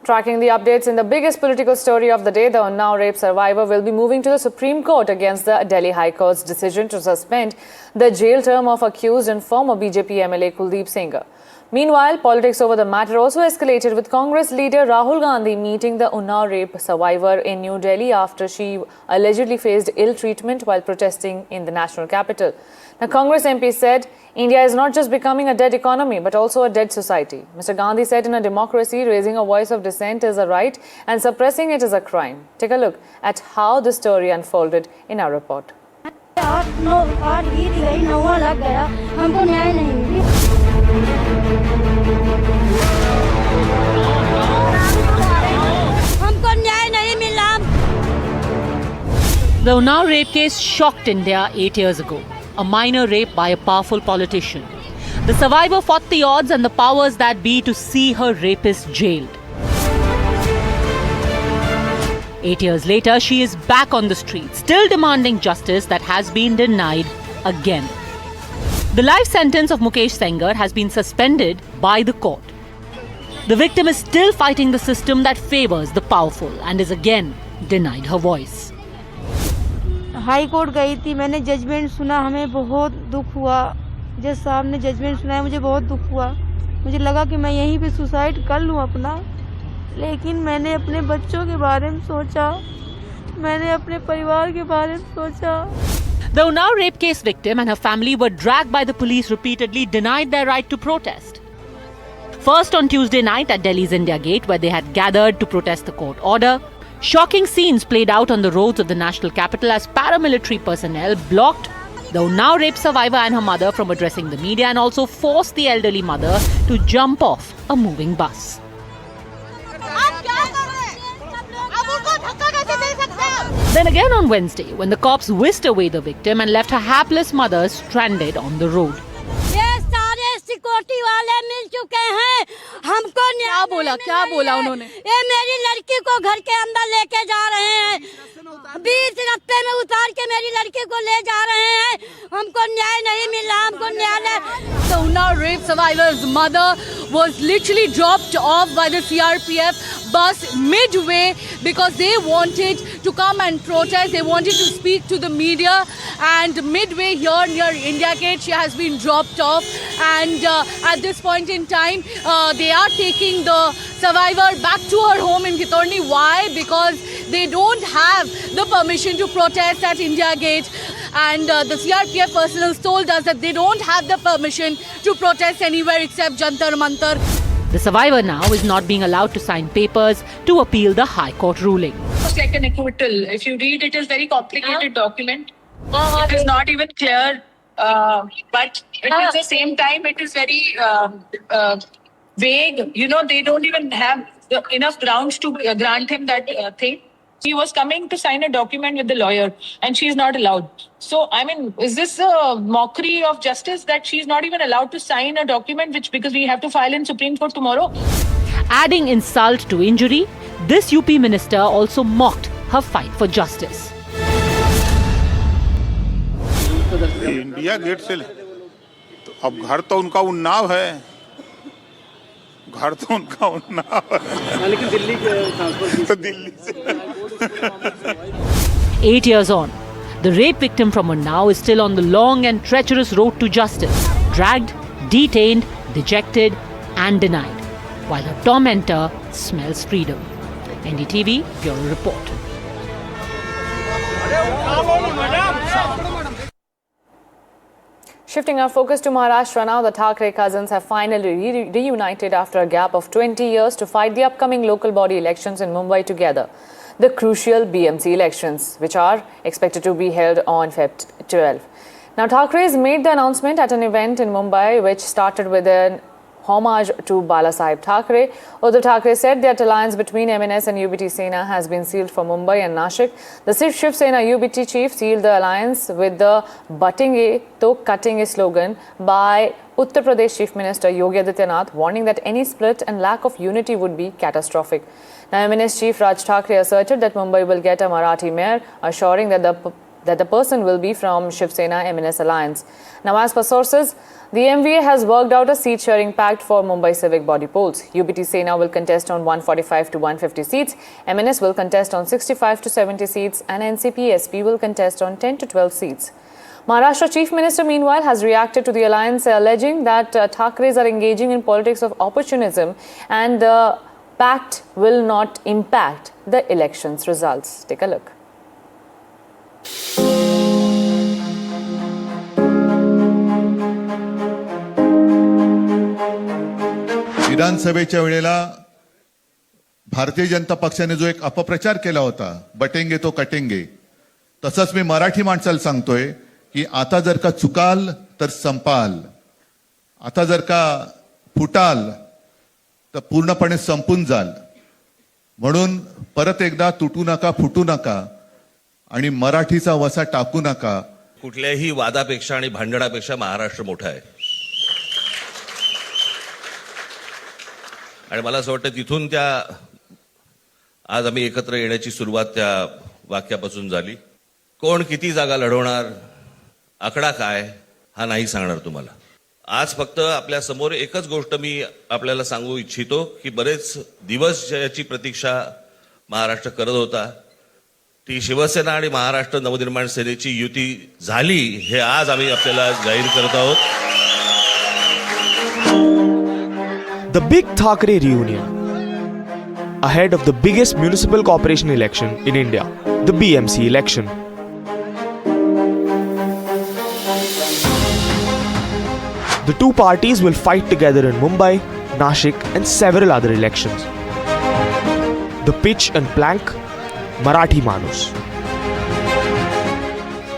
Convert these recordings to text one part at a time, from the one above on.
Tracking the updates in the biggest political story of the day, the Unnao rape survivor will be moving to the Supreme Court against the Delhi High Court's decision to suspend the jail term of accused and former BJP MLA Kuldeep Singh. Meanwhile, politics over the matter also escalated, with Congress leader Rahul Gandhi meeting the Unnao rape survivor in New Delhi after she allegedly faced ill treatment while protesting in the national capital. Now, Congress MP said India is not just becoming a dead economy but also a dead society. Mr. Gandhi said in a democracy, raising a voice of dissent is a right and suppressing it is a crime. Take a look at how the story unfolded in our report. The Unnao rape case shocked India 8 years ago. A minor rape by a powerful politician. The survivor fought the odds and the powers that be to see her rapist jailed. 8 years later, she is back on the street, still demanding justice that has been denied again. The life sentence of Mukesh Sengar has been suspended by the court. The victim is still fighting the system that favors the powerful and is again denied her voice. High court गई थी, मैंने judgement सुना, हमें बहुत दुख हुआ। जज साहब ने जजमेंट सुनाया, मुझे बहुत दुख हुआ। मुझे लगा कि मैं यहीं पे सुसाइड कर लूं अपना, लेकिन मैंने अपने बच्चों के बारे में सोचा, मैंने अपने परिवार के बारे में सोचा। The Unnao rape case victim and her family were dragged by the police, repeatedly denied their right to protest. First on Tuesday night at Delhi's India Gate, where they had gathered to protest the court order. Shocking scenes played out on the roads of the national capital as paramilitary personnel blocked the Unnao rape survivor and her mother from addressing the media and also forced the elderly mother to jump off a moving bus. Then again on Wednesday, when the cops whisked away the victim and left her hapless mother stranded on the road. Security वाले मिल चुके हैं हमको। क्या बोला उन्होंने? ये मेरी लड़की को घर के अंदर लेके जा रहे हैं, बीच रास्ते में उतार के मेरी लड़की को ले जा रहे हैं। हमको न्याय नहीं मिला, हमको न्याय। The Unnao rape survivor's mother was literally dropped off by the CRPF bus midway because they wanted to come and protest. They wanted to speak to the media, and midway here near India Gate, she has been dropped off. And at this point in time, they are taking the survivor back to her home in Kitorni. Why? Because they don't have the permission to protest at India Gate. And the CRPF personnel told us that they don't have the permission to protest anywhere except Jantar Mantar. The survivor now is not being allowed to sign papers to appeal the High Court ruling. It's like an acquittal. If you read it, it's very complicated document. It is not even clear, but at the same time, it is very vague. You know, they don't even have enough grounds to grant him that thing. He was coming to sign a document with the lawyer and she's not allowed. So, I mean, is this a mockery of justice that she's not even allowed to sign a document because we have to file in Supreme Court tomorrow? Adding insult to injury, this UP minister also mocked her fight for justice. India Gate से अब घर तो उनका उन्नाव है, घर तो उनका उन्नाव है, लेकिन दिल्ली के तो दिल्ली से 8 years on, the rape victim from Unnao is still on the long and treacherous road to justice, dragged, detained, dejected and denied, while her tormentor smells freedom. NDTV Bureau Report. Shifting our focus to Maharashtra now, the Thackeray cousins have finally reunited after a gap of 20 years to fight the upcoming local body elections in Mumbai together. The crucial BMC elections, which are expected to be held on Feb 12. Now, Thackeray's made the announcement at an event in Mumbai, which started with an homage to Balasaheb Thackeray. Uddhav Thackeray said that alliance between MNS and UBT Sena has been sealed for Mumbai and Nashik. The Shiv Sena UBT chief sealed the alliance with the "Butting to Cutting" slogan by Uttar Pradesh Chief Minister Yogi Adityanath, warning that any split and lack of unity would be catastrophic. Now, MNS Chief Raj Thackeray asserted that Mumbai will get a Marathi mayor, assuring that that the person will be from Shiv Sena MNS alliance. Now, as per sources, the MVA has worked out a seat-sharing pact for Mumbai civic body polls. UBT Sena will contest on 145 to 150 seats, MNS will contest on 65 to 70 seats, and NCP-SP will contest on 10 to 12 seats. Maharashtra Chief Minister, meanwhile, has reacted to the alliance, alleging that Thackeray's are engaging in politics of opportunism and the pact will not impact the election's results. Take a look. विधानसभेच्या वेळेला भारतीय जनता पक्षाने जो एक अपप्रचार केला होता, बटेंगे तो कटेंगे, तसंच मी मराठी माणसाला सांगतोय की आता जर का चुकाल तर संपाल, आता जर का फुटाल तर पूर्णपणे संपून जाल. म्हणून परत एकदा तुटू नका, फुटू नका आणि मराठीचा वसा टाकू नका. कुठल्याही वादापेक्षा आणि भांडणापेक्षा महाराष्ट्र मोठा आहे आणि मला असं वाटतं तिथून त्या आज आम्ही एकत्र येण्याची सुरुवात त्या वाक्यापासून झाली. कोण किती जागा लढवणार, आकडा काय, हा नाही सांगणार तुम्हाला. आज फक्त आपल्या समोर एकच गोष्ट मी आपल्याला सांगू इच्छितो की बरेच दिवस ज्याची प्रतीक्षा महाराष्ट्र करत होता, ती शिवसेना आणि महाराष्ट्र नवनिर्माण सेनेची युती झाली, हे आज आम्ही आपल्याला जाहीर करत आहोत. The big Thackeray reunion ahead of the biggest municipal corporation election in India, the BMC election. The two parties will fight together in Mumbai, Nashik and several other elections. The pitch and plank, Marathi Manus.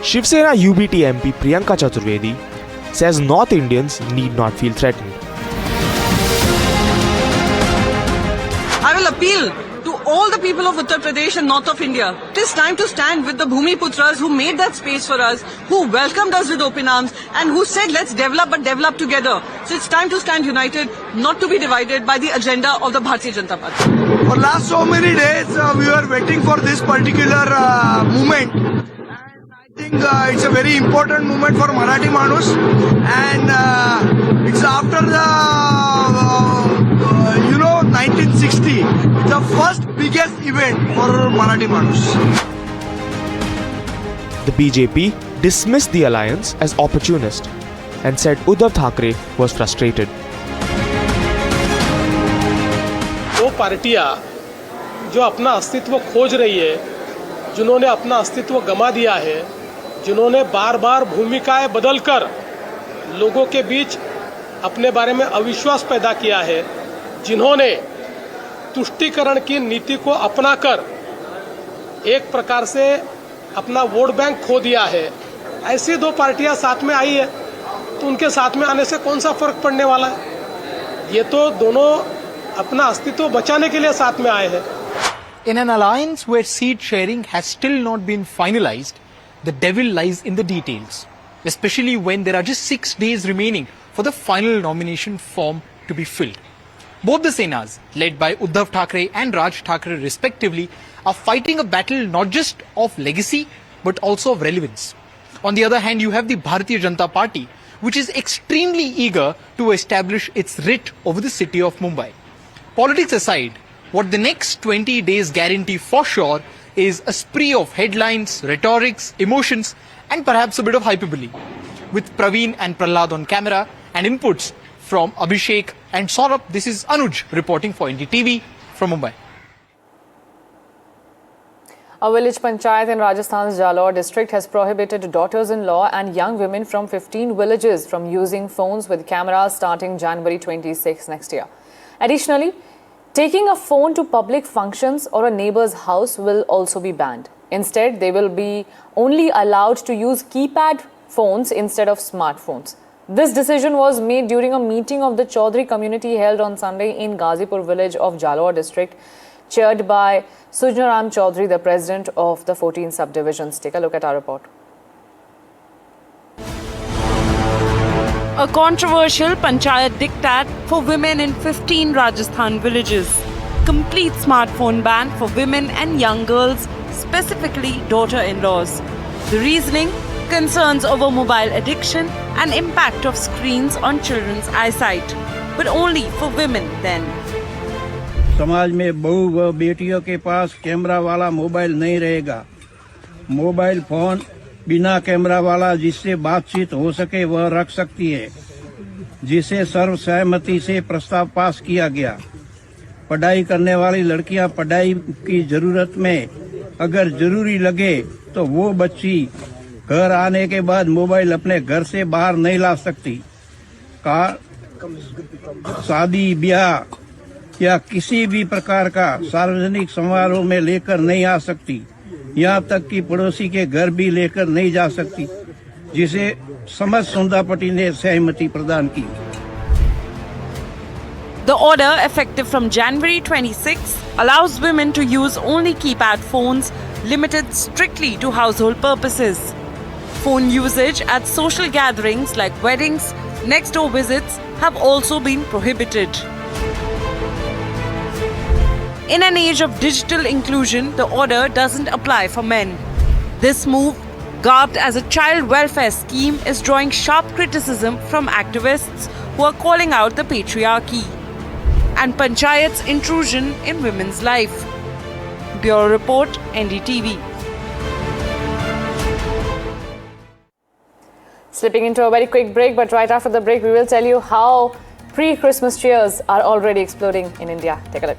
Shiv Sena UBT MP Priyanka Chaturvedi says North Indians need not feel threatened. I will appeal to all the people of Uttar Pradesh and north of India. It is time to stand with the Bhumi Putras who made that space for us, who welcomed us with open arms and who said let's develop but develop together. So it's time to stand united, not to be divided by the agenda of the Bharatiya Janata Party. For last so many days we were waiting for this particular movement. And I think it's a very important movement for Marathi Manus and it's after the 1960, the first biggest event for Marathi Manus. The BJP dismissed the alliance as opportunist and said Uddhav Thackeray was frustrated. वो पार्टियां जो अपना अस्तित्व खोज रही है, जिन्होंने अपना अस्तित्व गंवा दिया है, जिन्होंने बार बार भूमिकाएं बदलकर लोगों के बीच अपने बारे में अविश्वास पैदा किया है, जिन्होंने तुष्टीकरण की नीति को अपनाकर एक प्रकार से अपना वोट बैंक खो दिया है, ऐसी दो पार्टियां साथ में आई है तो उनके साथ में आने से कौन सा फर्क पड़ने वाला है? ये तो दोनों अपना अस्तित्व बचाने के लिए साथ में आए हैं. In an alliance where seat sharing has still not been finalized, the devil lies in the details, especially when there are just 6 days remaining for the final nomination form to be filled. Both the Senas, led by Uddhav Thackeray and Raj Thackeray respectively, are fighting a battle not just of legacy but also of relevance. On the other hand, you have the Bharatiya Janata Party, which is extremely eager to establish its writ over the city of Mumbai. Politics aside, what the next 20 days guarantee for sure is a spree of headlines, rhetorics, emotions and perhaps a bit of hyperbole. With Praveen and Prahlad on camera and inputs from Abhishek and Saurabh, this is Anuj reporting for NDTV from Mumbai. A village panchayat in Rajasthan's Jalore district has prohibited daughters-in-law and young women from 15 villages from using phones with cameras starting January 26 next year. Additionally, taking a phone to public functions or a neighbor's house will also be banned. Instead, they will be only allowed to use keypad phones instead of smartphones. This decision was made during a meeting of the Chaudhary community held on Sunday in Ghazipur village of Jalore district, chaired by Sujnaram Chaudhary, the president of the 14 subdivisions. Take a look at our report. A controversial panchayat diktat for women in 15 Rajasthan villages. Complete smartphone ban for women and young girls, specifically daughter-in-laws. The reasoning: concerns over mobile addiction and impact of screens on children's eyesight. But only for women then. समाज में बहू व बेटियों के पास camera वाला mobile नहीं रहेगा। Mobile phone बिना कैमरा वाला जिससे बातचीत हो सके वह रख सकती है, जिसे सर्वसहमति से प्रस्ताव पास किया गया। पढ़ाई करने वाली लड़कियां पढ़ाई की जरूरत में अगर जरूरी लगे तो वो बच्ची घर आने के बाद मोबाइल अपने घर से बाहर नहीं ला सकती। शादी ब्याह या किसी भी प्रकार का सार्वजनिक समारोह में लेकर नहीं आ सकती, यहाँ तक कि पड़ोसी के घर भी लेकर नहीं जा सकती, जिसे समझ सुंदापटी ने सहमति प्रदान की। The order, effective from January 26, allows women to use only keypad phones, limited strictly to household purposes. Phone usage at social gatherings like weddings, next door visits have also been prohibited. In an age of digital inclusion, the order doesn't apply for men. This move, garbed as a child welfare scheme, is drawing sharp criticism from activists who are calling out the patriarchy and Panchayat's intrusion in women's life. Bureau Report, NDTV. Slipping into a very quick break, but right after the break, we will tell you how pre-Christmas cheers are already exploding in India. Take a look.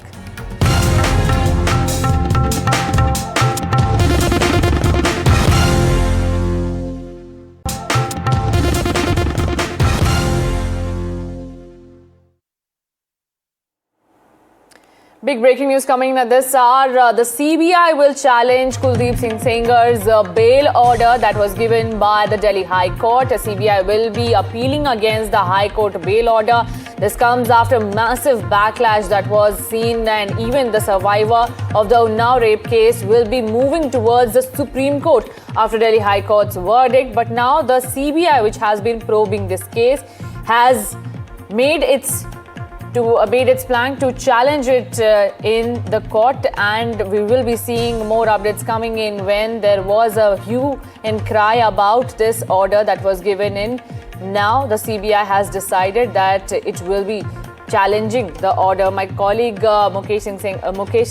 Big breaking news coming in at this hour. The CBI will challenge Kuldeep Singh Sengar's bail order that was given by the Delhi High Court. The CBI will be appealing against the High Court bail order. This comes after massive backlash that was seen, and even the survivor of the Unnao rape case will be moving towards the Supreme Court after Delhi High Court's verdict. But now the CBI, which has been probing this case, has made its plan to challenge it in the court, and we will be seeing more updates coming in when there was a hue and cry about this order that was given in. Now the CBI has decided that it will be challenging the order. My colleague Mukesh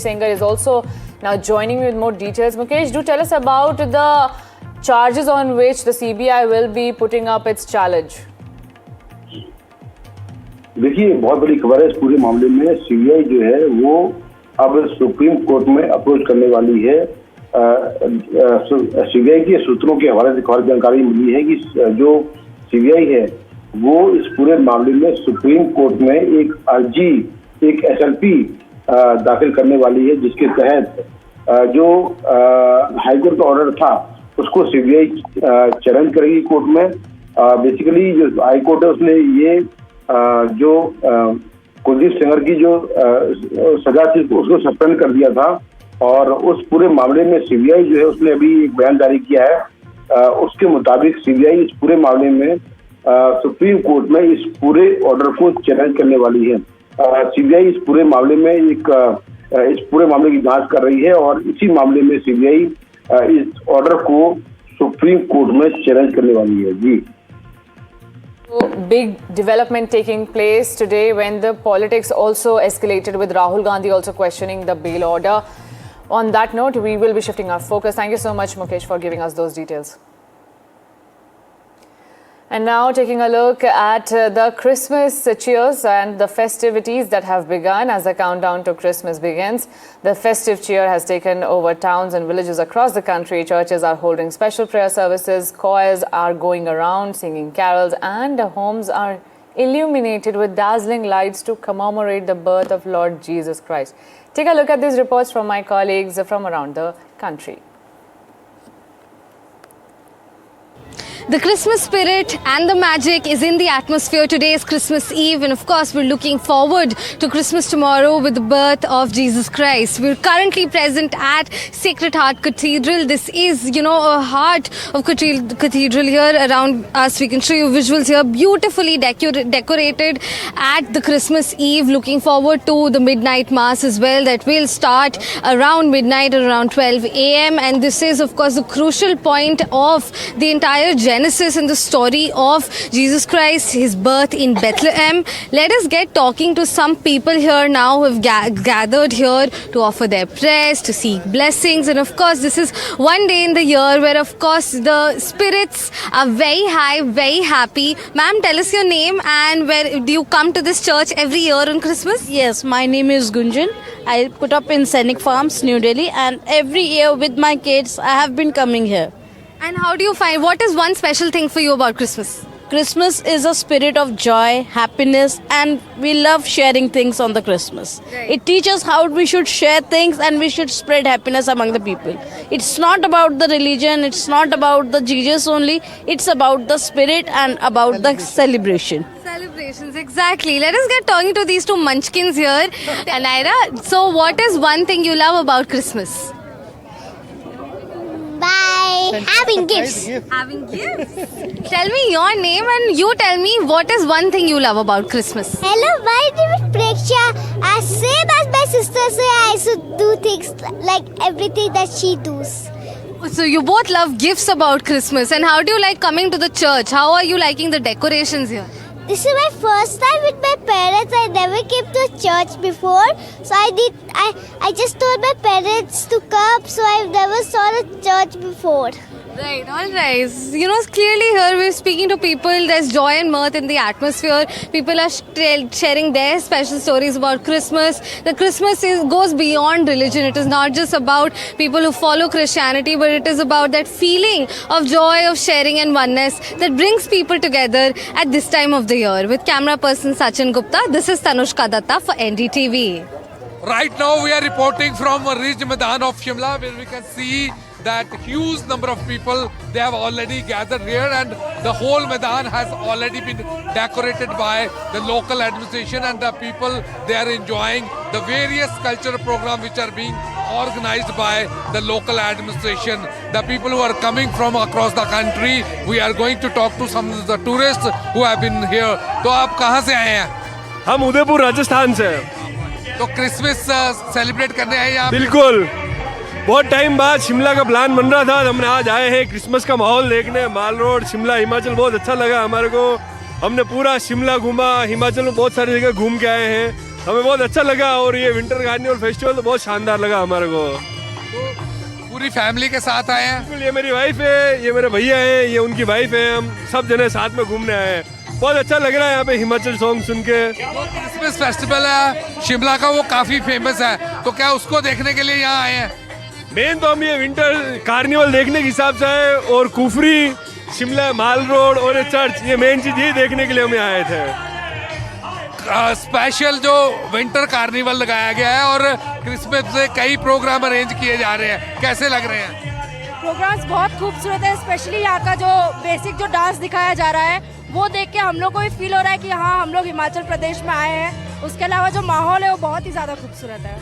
Sengar is also now joining me with more details. Mukesh, do tell us about the charges on which the CBI will be putting up its challenge. देखिए, बहुत बड़ी खबर है इस पूरे मामले में। CBI जो है वो अब सुप्रीम कोर्ट में अप्रोच करने वाली है। सीबीआई के सूत्रों के हवाले से जानकारी मिली है कि जो सीबीआई है वो इस पूरे मामले में सुप्रीम कोर्ट में एक अर्जी, एक एसएलपी दाखिल करने वाली है, जिसके तहत जो हाईकोर्ट का ऑर्डर था उसको सीबीआई चैलेंज करेगी कोर्ट में। बेसिकली जो हाईकोर्ट है उसने ये जो कुलदीप सेंगर की जो सजा थी उसको सस्पेंड कर दिया था, और उस पूरे मामले में सीबीआई जो है उसने अभी एक बयान जारी किया है। उसके मुताबिक सीबीआई इस पूरे मामले में सुप्रीम कोर्ट में इस पूरे ऑर्डर को चैलेंज करने वाली है। सीबीआई इस पूरे मामले में इस पूरे मामले की जांच कर रही है, और इसी मामले में सीबीआई इस ऑर्डर को सुप्रीम कोर्ट में चैलेंज करने वाली है। जी, big development taking place today when the politics also escalated, with Rahul Gandhi also questioning the bail order. On that note, we will be shifting our focus. Thank you so much, Mukesh, for giving us those details. And now taking a look at the Christmas cheers and the festivities that have begun as the countdown to Christmas begins. The festive cheer has taken over towns and villages across the country. Churches are holding special prayer services, choirs are going around singing carols, and homes are illuminated with dazzling lights to commemorate the birth of Lord Jesus Christ. Take a look at these reports from my colleagues from around the country. The Christmas spirit and the magic is in the atmosphere. Today is Christmas Eve, and of course we're looking forward to Christmas tomorrow with the birth of Jesus Christ. We're currently present at Sacred Heart Cathedral. This is, a heart of cathedral here around us. We can show you visuals here, beautifully decorated at the Christmas Eve. Looking forward to the midnight mass as well, that will start around midnight, around 12 a.m. And this is, of course, the crucial point of the entire genesis and the story of Jesus Christ, his birth in Bethlehem. Let us get talking to some people here now who have gathered here to offer their prayers, to seek blessings. And of course, this is one day in the year where, of course, the spirits are very high, very happy. Ma'am, tell us your name, and where do you come to this church every year on Christmas? Yes, my name is Gunjan. I put up in Scenic Farms, New Delhi, and every year with my kids, I have been coming here. And how do you find, what is one special thing for you about Christmas? Christmas is a spirit of joy, happiness, and we love sharing things on the Christmas. Right. It teaches how we should share things and we should spread happiness among the people. It's not about the religion, it's not about the Jesus only, it's about the spirit and about the celebration. Celebrations, exactly. Let us get talking to these two munchkins here. Anaira, so what is one thing you love about Christmas? By having gifts. Having gifts. Tell me your name and you tell me what is one thing you love about Christmas. Hello, my name is Preksha. As same as my sister say, I should do things like everything that she does. So you both love gifts about Christmas. And how do you like coming to the church? How are you liking the decorations here? This is my first time with my parents. I never came to church before. So I just told my parents to come. So I never saw the church before. Right, all right. Clearly here we're speaking to people. There's joy and mirth in the atmosphere. People are sharing their special stories about Christmas. The Christmas goes beyond religion. It is not just about people who follow Christianity, but it is about that feeling of joy, of sharing and oneness that brings people together at this time of the year. With camera person Sachin Gupta, this is Tanushka Datta for NDTV. Right now we are reporting from Rij Maidan of Shimla, where we can see that huge number of people, they have already gathered here, and the whole Maidan has already been decorated by the local administration, and the people, they are enjoying the various cultural programs which are being organized by the local administration. The people who are coming from across the country, we are going to talk to some of the tourists who have been here. तो आप कहाँ से आए हैं? हम उदयपुर राजस्थान से। तो Christmas celebrate करने आए यहाँ? बिल्कुल, बहुत टाइम बाद शिमला का प्लान बन रहा था, हमने आज आए हैं क्रिसमस का माहौल देखने। माल रोड, शिमला, हिमाचल बहुत अच्छा लगा हमारे को। हमने पूरा शिमला घूमा, हिमाचल में बहुत सारी जगह घूम के आए हैं, हमें बहुत अच्छा लगा। और ये विंटर कार्निवल फेस्टिवल तो बहुत शानदार लगा हमारे को। तो पूरी फैमिली के साथ आए हैं? बिल्कुल, ये मेरी वाइफ है, ये मेरे भैया हैं, ये उनकी वाइफ है, हम सब जने साथ में घूमने आए हैं। बहुत अच्छा लग रहा है यहाँ पे हिमाचल सॉन्ग सुन के। क्रिसमस फेस्टिवल है शिमला का, वो काफी फेमस है, तो क्या उसको देखने के लिए यहाँ आए हैं? मेन तो हम ये विंटर कार्निवल देखने के हिसाब से आए, और कुफरी, शिमला, माल रोड और ये चर्च, ये मेन चीज ये देखने के लिए हम यहाँ आए थे। स्पेशल जो विंटर कार्निवल लगाया गया है और क्रिसमस से कई प्रोग्राम अरेंज किए जा रहे हैं, कैसे लग रहे हैं? प्रोग्राम्स बहुत खूबसूरत है, स्पेशली यहाँ का जो बेसिक जो डांस दिखाया जा रहा है वो देख के हम लोग को भी फील हो रहा है कि हाँ, हम लोग हिमाचल प्रदेश में आए हैं। उसके अलावा जो माहौल है वो बहुत ही ज़्यादा खूबसूरत है।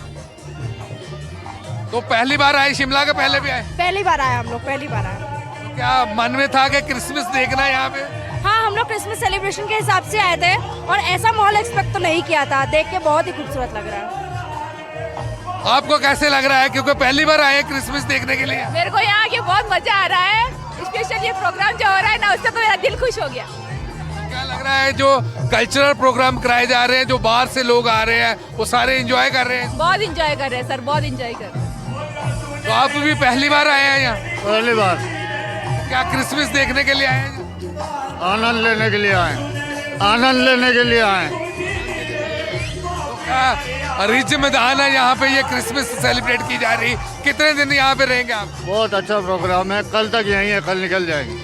तो पहली बार आए शिमला के? पहले भी आए? पहली बार आए हम लोग, पहली बार आए। क्या मन में था कि क्रिसमस देखना है यहाँ पे? हाँ, हम लोग क्रिसमस सेलिब्रेशन के हिसाब से आए थे और ऐसा माहौल एक्सपेक्ट तो नहीं किया था, देख के बहुत ही खूबसूरत लग रहा है। आपको कैसे लग रहा है, क्योंकि पहली बार आए क्रिसमस देखने के लिए? मेरे को यहाँ आके बहुत मजा आ रहा है, स्पेशल ये प्रोग्राम जो हो रहा है ना, उससे तो मेरा दिल खुश हो गया। क्या लग रहा है जो कल्चरल प्रोग्राम कराए जा रहे हैं, जो बाहर से लोग आ रहे हैं, वो सारे एंजॉय कर रहे हैं? बहुत एंजॉय कर रहे हैं सर, बहुत एंजॉय कर रहे हैं। तो आप भी पहली बार आए हैं यहाँ? पहली बार। क्या क्रिसमस देखने के लिए आए हैं? आनंद लेने के लिए आए, आनंद लेने के लिए आए। तो क्या रिज मैदान है यहाँ पे, ये क्रिसमस सेलिब्रेट की जा रही, कितने दिन यहाँ पे रहेंगे आप? बहुत अच्छा प्रोग्राम है, कल तक यहीं है, कल निकल जाएंगे।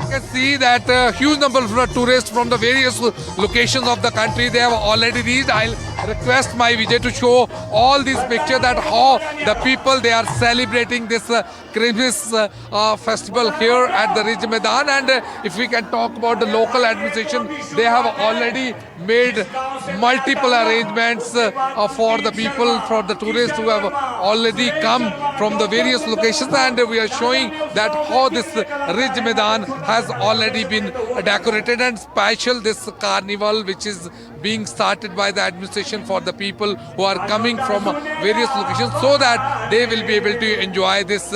can see that huge number of tourists from the various locations of the country, they have already reached. I'll request my Vijay to show all these pictures that how the people they are celebrating this Christmas festival here at the Ridge Maidan. And if we can talk about the local administration, they have already made multiple arrangements for the people, for the tourists who have already come from the various locations, and we are showing that how this Ridge Maidan has already been decorated, and special this carnival which is being started by the administration for the people who are coming from various locations, so that they will be able to enjoy this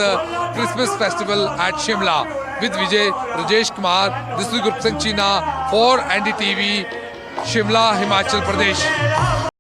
Christmas festival at Shimla. With Vijay, Rajesh Kumar, this is Gurpreet Singh Cheena for NDTV, Shimla, Himachal Pradesh.